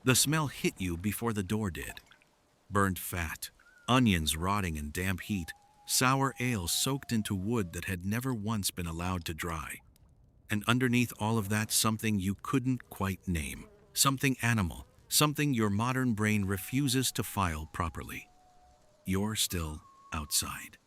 The smell hit you before the door did. Burnt fat, onions rotting in damp heat, sour ale soaked into wood that had never once been allowed to dry. And underneath all of that, something you couldn't quite name. Something animal, something your modern brain refuses to file properly. You're still outside.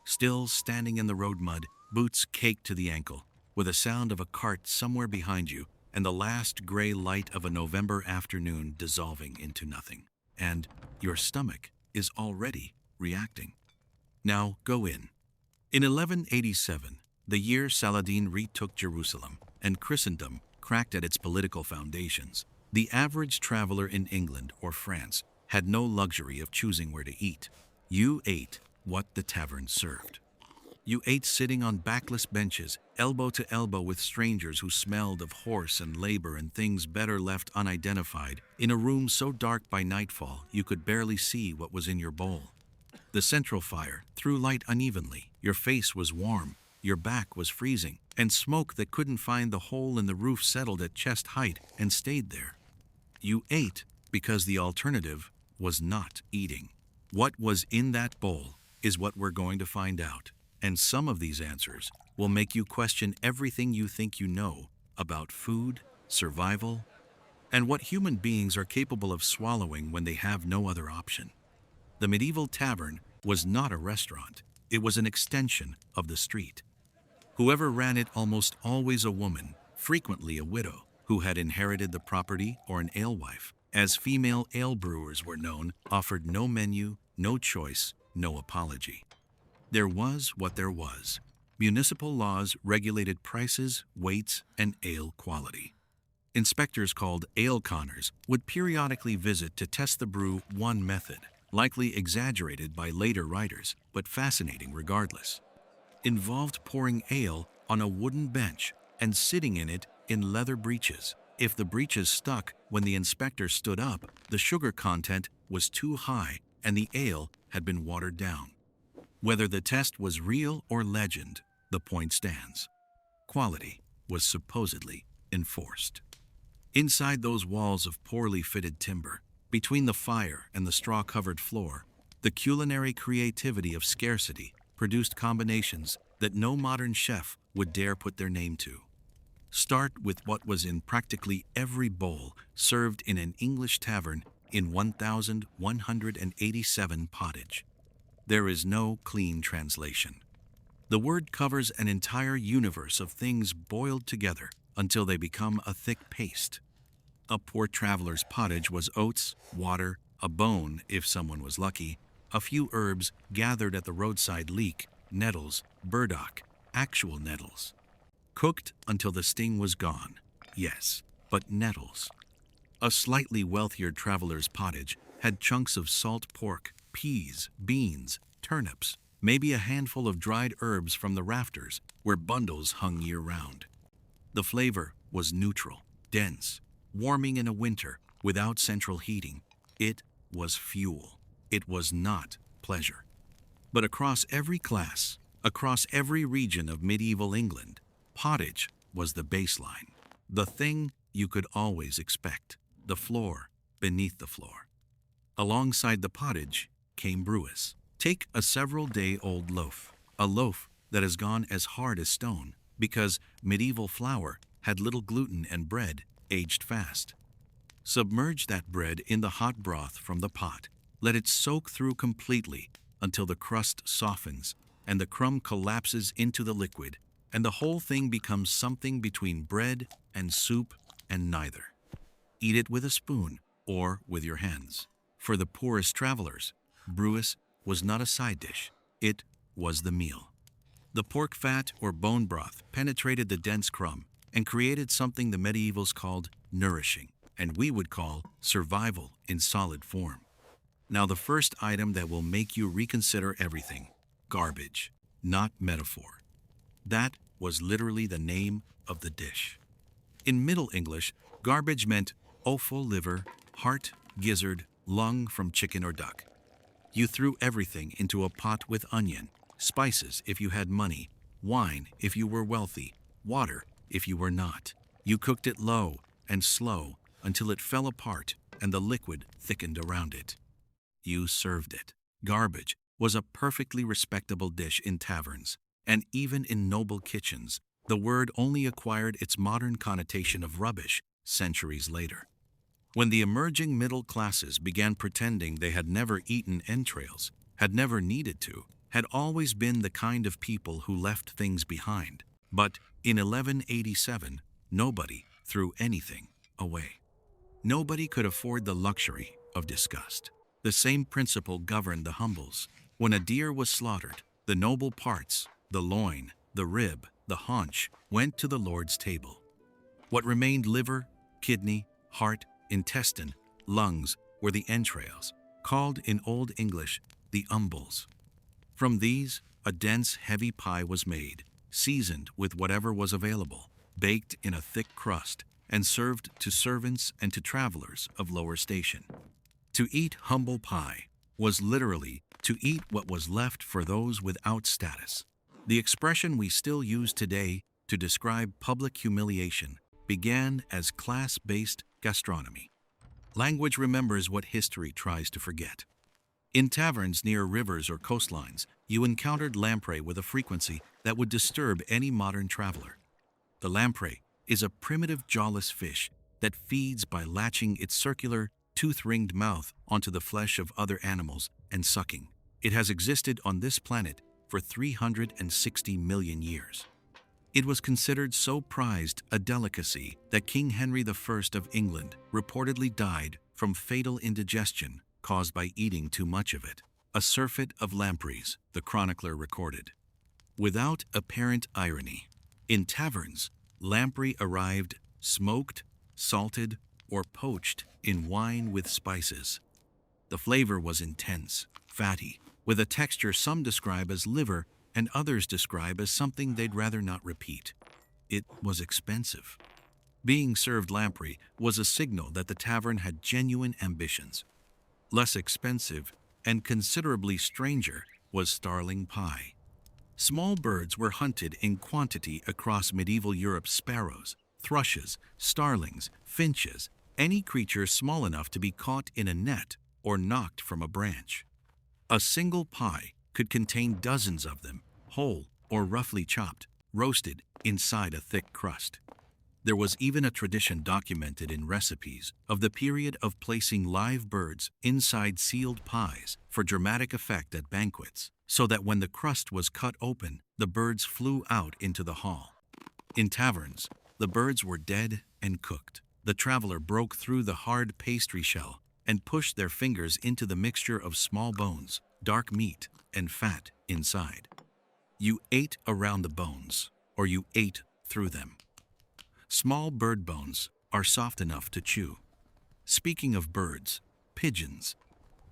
Still standing in the road mud, boots caked to the ankle, with a sound of a cart somewhere behind you, and the last gray light of a November afternoon dissolving into nothing. And your stomach is already reacting. Now go in. In 1187, the year Saladin retook Jerusalem and Christendom cracked at its political foundations, the average traveler in England or France had no luxury of choosing where to eat. You ate what the tavern served. You ate sitting on backless benches, elbow to elbow with strangers who smelled of horse and labor and things better left unidentified, in a room so dark by nightfall you could barely see what was in your bowl. The central fire threw light unevenly, your face was warm, your back was freezing, and smoke that couldn't find the hole in the roof settled at chest height and stayed there. You ate because the alternative was not eating. What was in that bowl is what we're going to find out. And some of these answers will make you question everything you think you know about food, survival, and what human beings are capable of swallowing when they have no other option. The medieval tavern was not a restaurant. It was an extension of the street. Whoever ran it, almost always a woman, frequently a widow, who had inherited the property, or an alewife, as female ale brewers were known, offered no menu, no choice, no apology. There was what there was. Municipal laws regulated prices, weights, and ale quality. Inspectors called ale conners would periodically visit to test the brew. One method, likely exaggerated by later writers, but fascinating regardless, involved pouring ale on a wooden bench and sitting in it in leather breeches. If the breeches stuck when the inspector stood up, the sugar content was too high and the ale had been watered down. Whether the test was real or legend, the point stands. Quality was supposedly enforced. Inside those walls of poorly fitted timber, between the fire and the straw-covered floor, the culinary creativity of scarcity produced combinations that no modern chef would dare put their name to. Start with what was in practically every bowl served in an English tavern in 1187 pottage. There is no clean translation. The word covers an entire universe of things boiled together until they become a thick paste. A poor traveler's pottage was oats, water, a bone if someone was lucky, a few herbs gathered at the roadside leek, nettles, burdock, actual nettles. Cooked until the sting was gone. Yes, but nettles. A slightly wealthier traveler's pottage had chunks of salt pork, peas, beans, turnips, maybe a handful of dried herbs from the rafters where bundles hung year-round. The flavor was neutral, dense, warming in a winter without central heating. It was fuel. It was not pleasure. But across every class, across every region of medieval England, pottage was the baseline, the thing you could always expect, the floor beneath the floor. Alongside the pottage came brewis. Take a several-day-old loaf, a loaf that has gone as hard as stone because medieval flour had little gluten and bread aged fast. Submerge that bread in the hot broth from the pot. Let it soak through completely until the crust softens and the crumb collapses into the liquid, and the whole thing becomes something between bread and soup and neither. Eat it with a spoon or with your hands. For the poorest travelers, brewis was not a side dish. It was the meal. The pork fat or bone broth penetrated the dense crumb and created something the medievals called nourishing, and we would call survival in solid form. Now the first item that will make you reconsider everything: garbage, not metaphor. That was literally the name of the dish. In Middle English, garbage meant offal liver, heart, gizzard, lung from chicken or duck. You threw everything into a pot with onion, spices if you had money, wine if you were wealthy, water if you were not. You cooked it low and slow until it fell apart and the liquid thickened around it. You served it. Garbage was a perfectly respectable dish in taverns, and even in noble kitchens, the word only acquired its modern connotation of rubbish centuries later. When the emerging middle classes began pretending they had never eaten entrails, had never needed to, had always been the kind of people who left things behind. But in 1187, nobody threw anything away. Nobody could afford the luxury of disgust. The same principle governed the humbles. When a deer was slaughtered, the noble parts, the loin, the rib, the haunch, went to the Lord's table. What remained liver, kidney, heart, intestine, lungs were the entrails, called in Old English the umbles. From these, a dense, heavy pie was made, seasoned with whatever was available, baked in a thick crust, and served to servants and to travelers of lower station. To eat humble pie was literally to eat what was left for those without status. The expression we still use today to describe public humiliation began as class-based gastronomy. Language remembers what history tries to forget. In taverns near rivers or coastlines, you encountered lamprey with a frequency that would disturb any modern traveler. The lamprey is a primitive jawless fish that feeds by latching its circular, tooth-ringed mouth onto the flesh of other animals and sucking. It has existed on this planet for 360 million years. It was considered so prized a delicacy that King Henry I of England reportedly died from fatal indigestion caused by eating too much of it. A surfeit of lampreys, the chronicler recorded. Without apparent irony, in taverns, lamprey arrived smoked, salted, or poached in wine with spices. The flavor was intense, fatty, with a texture some describe as liver and others describe as something they'd rather not repeat. It was expensive. Being served lamprey was a signal that the tavern had genuine ambitions. Less expensive and considerably stranger was starling pie. Small birds were hunted in quantity across medieval Europe's sparrows, thrushes, starlings, finches, any creature small enough to be caught in a net or knocked from a branch. A single pie could contain dozens of them, whole or roughly chopped, roasted inside a thick crust. There was even a tradition documented in recipes of the period of placing live birds inside sealed pies for dramatic effect at banquets, so that when the crust was cut open, the birds flew out into the hall. In taverns, the birds were dead and cooked. The traveler broke through the hard pastry shell and pushed their fingers into the mixture of small bones, dark meat, and fat inside. You ate around the bones, or you ate through them. Small bird bones are soft enough to chew. Speaking of birds, pigeons.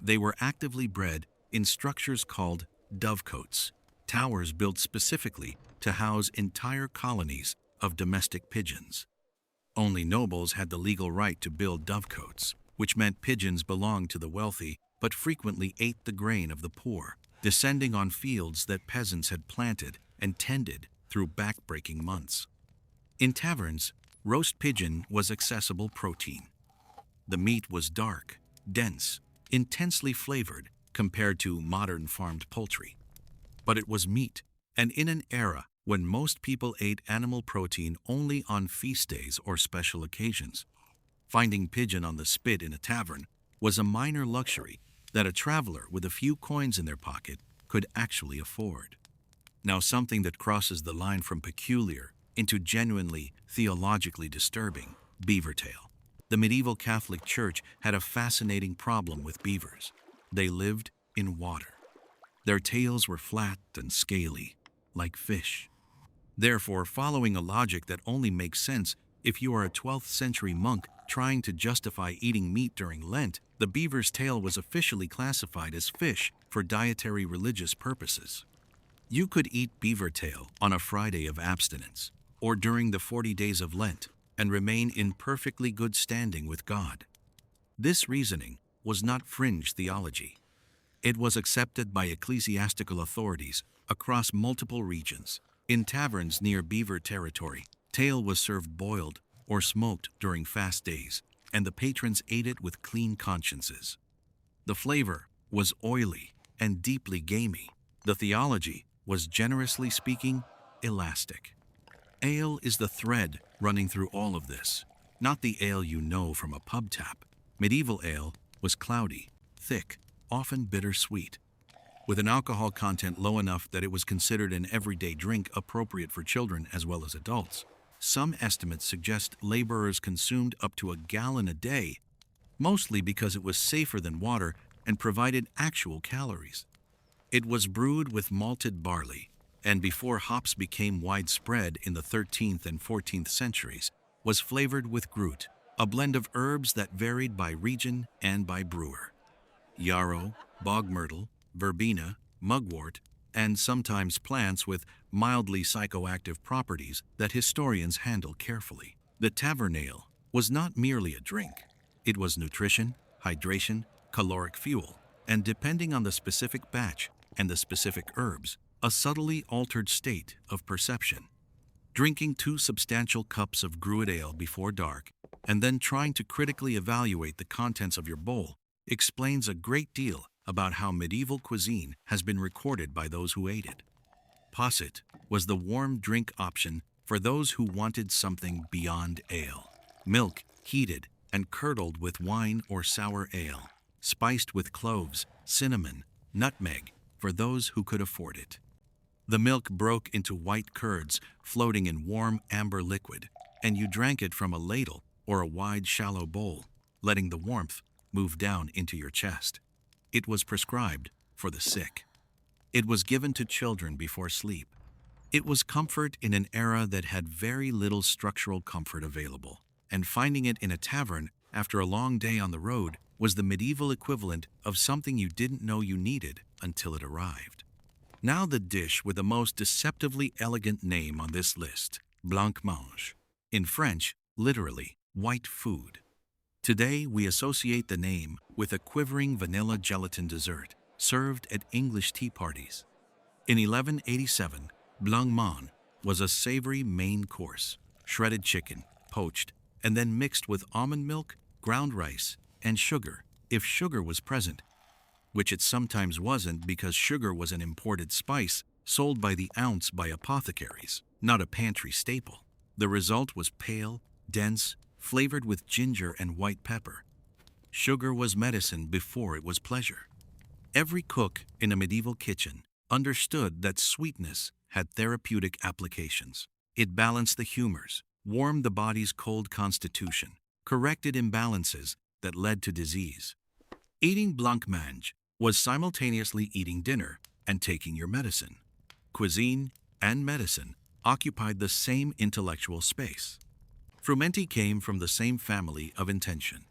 They were actively bred in structures called dovecotes, towers built specifically to house entire colonies of domestic pigeons. Only nobles had the legal right to build dovecotes, which meant pigeons belonged to the wealthy but frequently ate the grain of the poor, descending on fields that peasants had planted and tended through back-breaking months. In taverns, roast pigeon was accessible protein. The meat was dark, dense, intensely flavored compared to modern farmed poultry. But it was meat, and in an era when most people ate animal protein only on feast days or special occasions, finding pigeon on the spit in a tavern was a minor luxury that a traveler with a few coins in their pocket could actually afford. Now, something that crosses the line from peculiar into genuinely theologically disturbing: beaver tail. The medieval Catholic Church had a fascinating problem with beavers. They lived in water. Their tails were flat and scaly, like fish. Therefore, following a logic that only makes sense if you are a 12th century monk trying to justify eating meat during Lent, the beaver's tail was officially classified as fish for dietary religious purposes. You could eat beaver tail on a Friday of abstinence, or during the 40 days of Lent, and remain in perfectly good standing with God. This reasoning was not fringe theology. It was accepted by ecclesiastical authorities across multiple regions. In taverns near beaver territory, tail was served boiled or smoked during fast days, and the patrons ate it with clean consciences. The flavor was oily and deeply gamey. The theology was, generously speaking, elastic. Ale is the thread running through all of this, not the ale you know from a pub tap. Medieval ale was cloudy, thick, often bittersweet, with an alcohol content low enough that it was considered an everyday drink appropriate for children as well as adults. Some estimates suggest laborers consumed up to a gallon a day, mostly because it was safer than water and provided actual calories. It was brewed with malted barley, and before hops became widespread in the 13th and 14th centuries, was flavored with grut, a blend of herbs that varied by region and by brewer. Yarrow, bog myrtle, verbena, mugwort, and sometimes plants with mildly psychoactive properties that historians handle carefully. The tavern ale was not merely a drink. It was nutrition, hydration, caloric fuel, and depending on the specific batch and the specific herbs, a subtly altered state of perception. Drinking 2 substantial cups of gruit ale before dark, and then trying to critically evaluate the contents of your bowl, explains a great deal about how medieval cuisine has been recorded by those who ate it. Posset was the warm drink option for those who wanted something beyond ale. Milk heated and curdled with wine or sour ale, spiced with cloves, cinnamon, nutmeg for those who could afford it. The milk broke into white curds floating in warm amber liquid, and you drank it from a ladle or a wide, shallow bowl, letting the warmth move down into your chest. It was prescribed for the sick. It was given to children before sleep. It was comfort in an era that had very little structural comfort available, and finding it in a tavern after a long day on the road was the medieval equivalent of something you didn't know you needed until it arrived. Now the dish with the most deceptively elegant name on this list, blancmange. In French, literally, white food. Today, we associate the name with a quivering vanilla gelatin dessert served at English tea parties. In 1187, blancmange was a savory main course, shredded chicken, poached, and then mixed with almond milk, ground rice, and sugar, if sugar was present, which it sometimes wasn't because sugar was an imported spice sold by the ounce by apothecaries, not a pantry staple. The result was pale, dense, flavored with ginger and white pepper. Sugar was medicine before it was pleasure. Every cook in a medieval kitchen understood that sweetness had therapeutic applications. It balanced the humors, warmed the body's cold constitution, corrected imbalances that led to disease. Eating blancmange was simultaneously eating dinner and taking your medicine. Cuisine and medicine occupied the same intellectual space. Frumenti came from the same family of intention.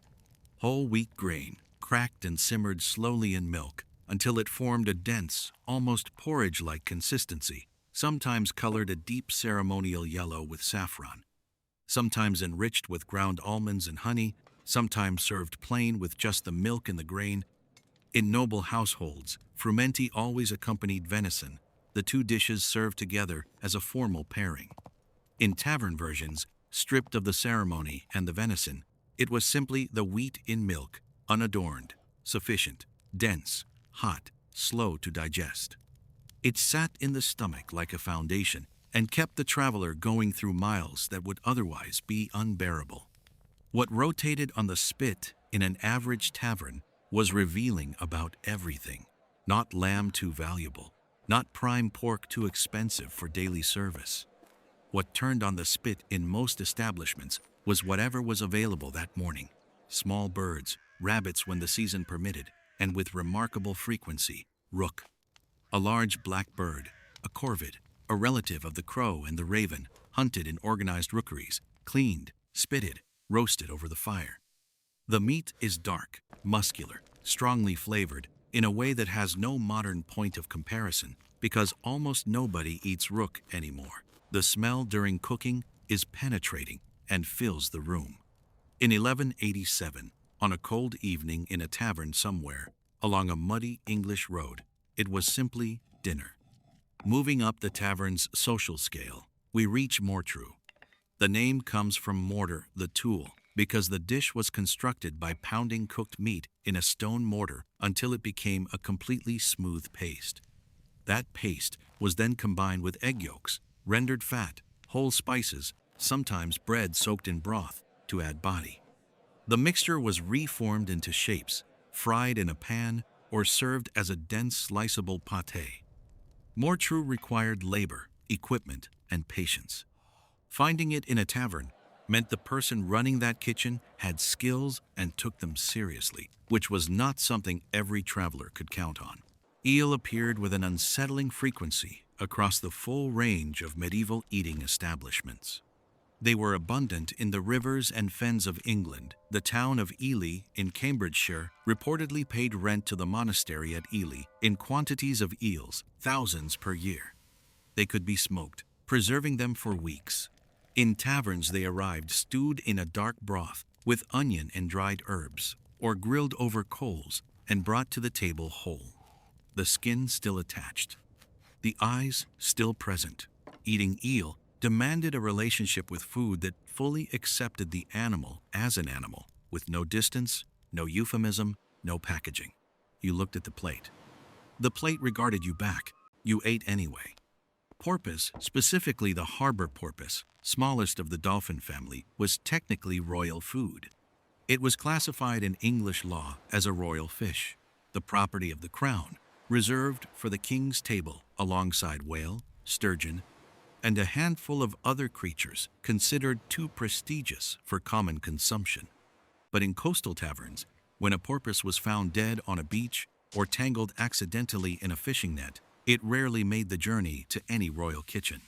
Whole wheat grain, cracked and simmered slowly in milk until it formed a dense, almost porridge-like consistency, sometimes colored a deep ceremonial yellow with saffron, sometimes enriched with ground almonds and honey, sometimes served plain with just the milk and the grain. In noble households, frumenti always accompanied venison, the 2 dishes served together as a formal pairing. In tavern versions, stripped of the ceremony and the venison, it was simply the wheat in milk, unadorned, sufficient, dense, hot, slow to digest. It sat in the stomach like a foundation and kept the traveler going through miles that would otherwise be unbearable. What rotated on the spit in an average tavern was revealing about everything. Not lamb too valuable, not prime pork too expensive for daily service. What turned on the spit in most establishments was whatever was available that morning. Small birds, rabbits when the season permitted, and with remarkable frequency, rook. A large black bird, a corvid, a relative of the crow and the raven, hunted in organized rookeries, cleaned, spitted, roasted over the fire. The meat is dark, muscular, strongly flavored, in a way that has no modern point of comparison because almost nobody eats rook anymore. The smell during cooking is penetrating and fills the room. In 1187, on a cold evening in a tavern somewhere along a muddy English road, it was simply dinner. Moving up the tavern's social scale, we reach mortrue. The name comes from mortar, the tool, because the dish was constructed by pounding cooked meat in a stone mortar until it became a completely smooth paste. That paste was then combined with egg yolks, rendered fat, whole spices, sometimes bread soaked in broth, to add body. The mixture was reformed into shapes, fried in a pan, or served as a dense sliceable pâté. More true required labor, equipment, and patience. Finding it in a tavern meant the person running that kitchen had skills and took them seriously, which was not something every traveler could count on. Eel appeared with an unsettling frequency across the full range of medieval eating establishments. They were abundant in the rivers and fens of England. The town of Ely in Cambridgeshire reportedly paid rent to the monastery at Ely in quantities of eels, thousands per year. They could be smoked, preserving them for weeks. In taverns they arrived stewed in a dark broth with onion and dried herbs, or grilled over coals and brought to the table whole. The skin still attached, the eyes still present. Eating eel demanded a relationship with food that fully accepted the animal as an animal, with no distance, no euphemism, no packaging. You looked at the plate. The plate regarded you back. You ate anyway. Porpoise, specifically the harbor porpoise, smallest of the dolphin family, was technically royal food. It was classified in English law as a royal fish, the property of the crown, reserved for the king's table alongside whale, sturgeon, and a handful of other creatures considered too prestigious for common consumption. But in coastal taverns, when a porpoise was found dead on a beach or tangled accidentally in a fishing net, it rarely made the journey to any royal kitchen.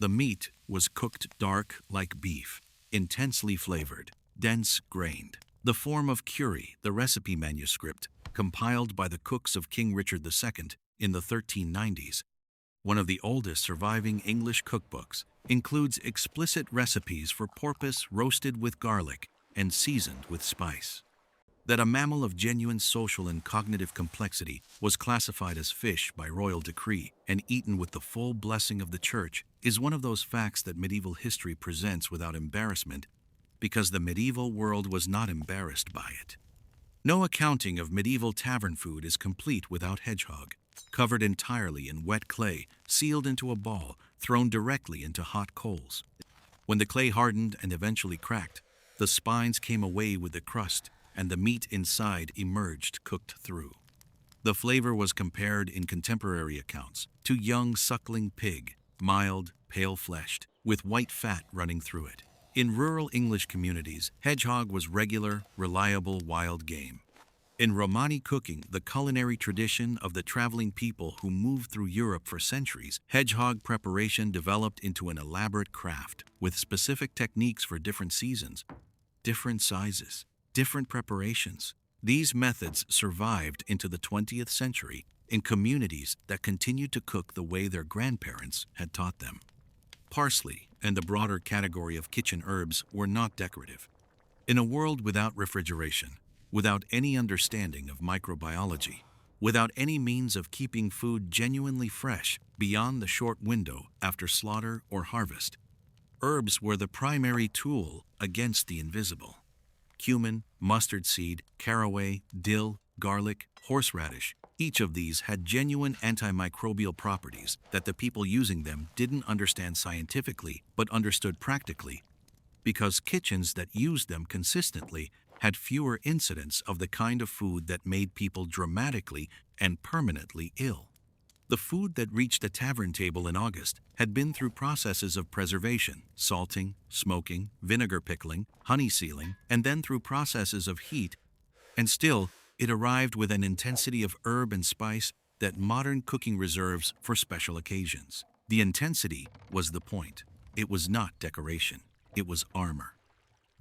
The meat was cooked dark like beef, intensely flavored, dense grained. The form of curry, the recipe manuscript, compiled by the cooks of King Richard II in the 1390s, one of the oldest surviving English cookbooks, includes explicit recipes for porpoise roasted with garlic and seasoned with spice. That a mammal of genuine social and cognitive complexity was classified as fish by royal decree and eaten with the full blessing of the church is one of those facts that medieval history presents without embarrassment, because the medieval world was not embarrassed by it. No accounting of medieval tavern food is complete without hedgehog, covered entirely in wet clay, sealed into a ball, thrown directly into hot coals. When the clay hardened and eventually cracked, the spines came away with the crust, and the meat inside emerged cooked through. The flavor was compared in contemporary accounts to young suckling pig, mild, pale-fleshed, with white fat running through it. In rural English communities, hedgehog was regular, reliable wild game. In Romani cooking, the culinary tradition of the traveling people who moved through Europe for centuries, hedgehog preparation developed into an elaborate craft with specific techniques for different seasons, different sizes, different preparations. These methods survived into the 20th century in communities that continued to cook the way their grandparents had taught them. Parsley and the broader category of kitchen herbs were not decorative. In a world without refrigeration, without any understanding of microbiology, without any means of keeping food genuinely fresh beyond the short window after slaughter or harvest, herbs were the primary tool against the invisible. Cumin, mustard seed, caraway, dill, garlic, horseradish, each of these had genuine antimicrobial properties that the people using them didn't understand scientifically but understood practically, because kitchens that used them consistently had fewer incidents of the kind of food that made people dramatically and permanently ill. The food that reached the tavern table in August had been through processes of preservation, salting, smoking, vinegar pickling, honey sealing, and then through processes of heat, and still it arrived with an intensity of herb and spice that modern cooking reserves for special occasions. The intensity was the point. It was not decoration. It was armor.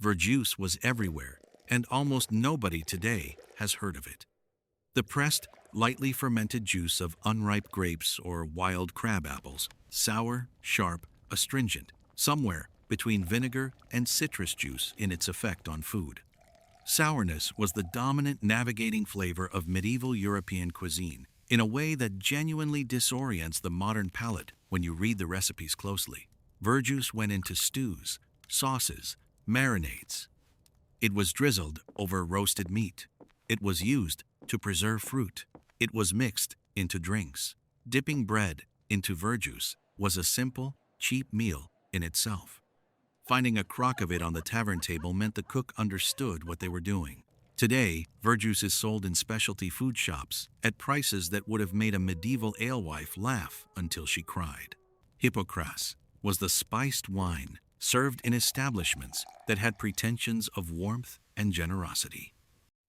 Verjuice was everywhere, and almost nobody today has heard of it. The pressed, lightly fermented juice of unripe grapes or wild crab apples, sour, sharp, astringent, somewhere between vinegar and citrus juice in its effect on food. Sourness was the dominant navigating flavor of medieval European cuisine in a way that genuinely disorients the modern palate when you read the recipes closely. Verjuice went into stews, sauces, marinades. It was drizzled over roasted meat. It was used to preserve fruit. It was mixed into drinks. Dipping bread into verjuice was a simple, cheap meal in itself. Finding a crock of it on the tavern table meant the cook understood what they were doing. Today, verjuice is sold in specialty food shops at prices that would have made a medieval alewife laugh until she cried. Hippocras was the spiced wine served in establishments that had pretensions of warmth and generosity.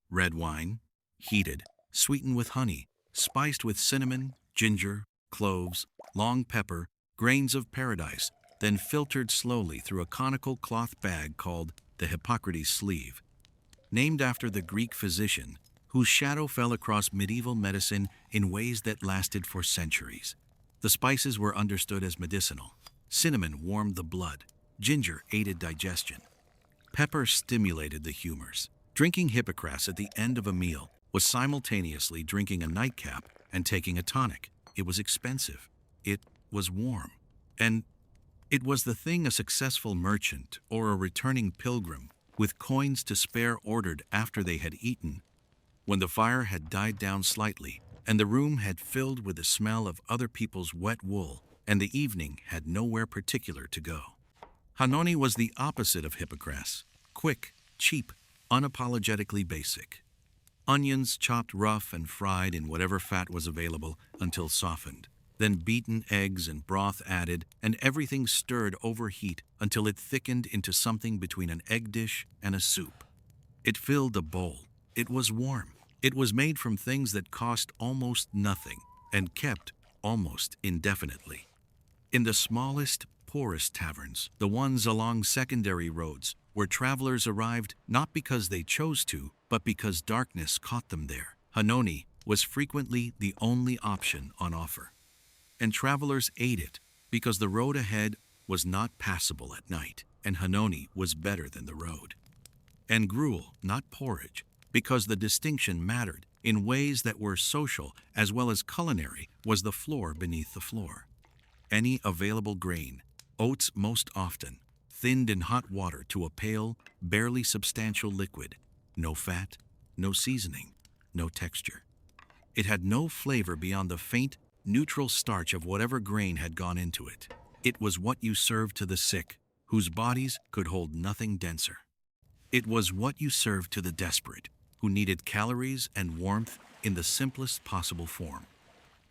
Red wine, heated, sweetened with honey, spiced with cinnamon, ginger, cloves, long pepper, grains of paradise, then filtered slowly through a conical cloth bag called the Hippocrates sleeve, named after the Greek physician whose shadow fell across medieval medicine in ways that lasted for centuries. The spices were understood as medicinal. Cinnamon warmed the blood. Ginger aided digestion. Pepper stimulated the humors. Drinking Hippocras at the end of a meal was simultaneously drinking a nightcap and taking a tonic. It was expensive. It was warm. And it was the thing a successful merchant or a returning pilgrim with coins to spare ordered after they had eaten. When the fire had died down slightly and the room had filled with the smell of other people's wet wool and the evening had nowhere particular to go. Hanoni was the opposite of Hippocras: quick, cheap, unapologetically basic. Onions chopped rough and fried in whatever fat was available until softened. Then beaten eggs and broth added, and everything stirred over heat until it thickened into something between an egg dish and a soup. It filled a bowl. It was warm. It was made from things that cost almost nothing and kept almost indefinitely. In the smallest, poorest taverns, the ones along secondary roads, where travelers arrived not because they chose to, but because darkness caught them there, Hanoni was frequently the only option on offer. And travelers ate it because the road ahead was not passable at night, and Hanoni was better than the road. And gruel, not porridge, because the distinction mattered in ways that were social as well as culinary, was the floor beneath the floor. Any available grain, oats most often, thinned in hot water to a pale, barely substantial liquid, no fat, no seasoning, no texture. It had no flavor beyond the faint, neutral starch of whatever grain had gone into it. It was what you served to the sick, whose bodies could hold nothing denser. It was what you served to the desperate, who needed calories and warmth in the simplest possible form.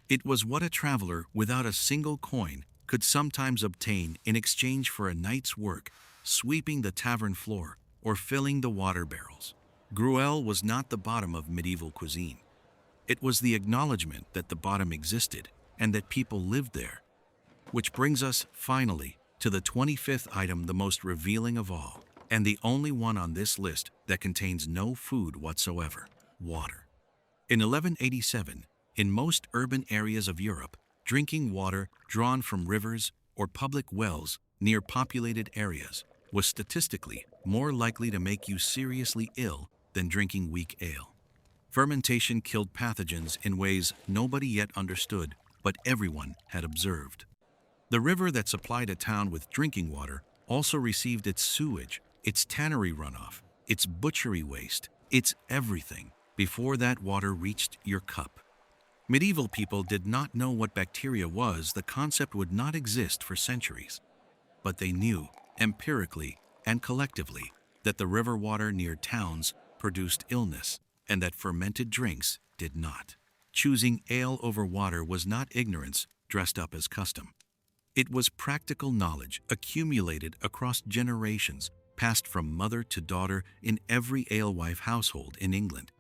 It was what a traveler without a single coin could sometimes obtain in exchange for a night's work, sweeping the tavern floor or filling the water barrels. Gruel was not the bottom of medieval cuisine. It was the acknowledgement that the bottom existed and that people lived there. Which brings us, finally, to the 25th item, the most revealing of all, and the only one on this list that contains no food whatsoever: water. In 1187, in most urban areas of Europe, drinking water drawn from rivers or public wells near populated areas was statistically more likely to make you seriously ill than drinking weak ale. Fermentation killed pathogens in ways nobody yet understood, but everyone had observed. The river that supplied a town with drinking water also received its sewage, its tannery runoff, its butchery waste, its everything before that water reached your cup. Medieval people did not know what bacteria was. The concept would not exist for centuries. But they knew, empirically and collectively, that the river water near towns produced illness, and that fermented drinks did not. Choosing ale over water was not ignorance dressed up as custom. It was practical knowledge accumulated across generations, passed from mother to daughter in every alewife household in England